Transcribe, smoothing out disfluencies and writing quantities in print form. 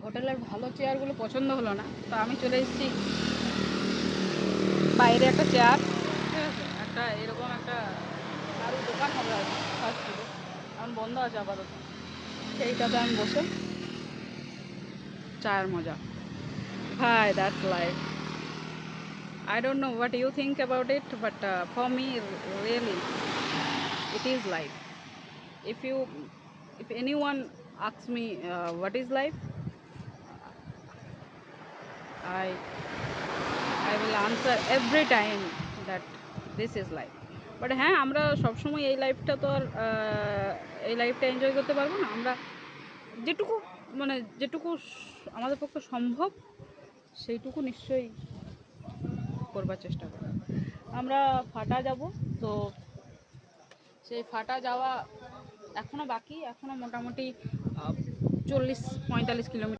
হোটেলের ভালো চেয়ারগুলো পছন্দ হলো না, তো আমি চলে এসেছি বাইরে একটা চেয়ার, ঠিক আছে, একটা এরকম একটা আরও দোকান হবে আর কি ফাস্ট ফুডে, এখন বন্ধ আছে আপাতত। সেইটাতে আমি বসে চায়ের মজা ভাই, that's life. I don't know what you think about it, but for me, really, it is life. If you, if anyone asks me what is life, I, I will answer every time that this is life. But হ্যাঁ, আমরা সবসময় এই লাইফটা তো আর এই লাইফটা enjoy করতে পারবো না। আমরা যেটুকু মানে যেটুকু আমাদের পক্ষে সম্ভব সেইটুকু নিশ্চয়ই করবার চেষ্টা করব। আমরা ফাটা যাব, তো সেই ফাটা যাওয়া এখনও বাকি, এখনও মোটামুটি 40-45 কিলোমিটার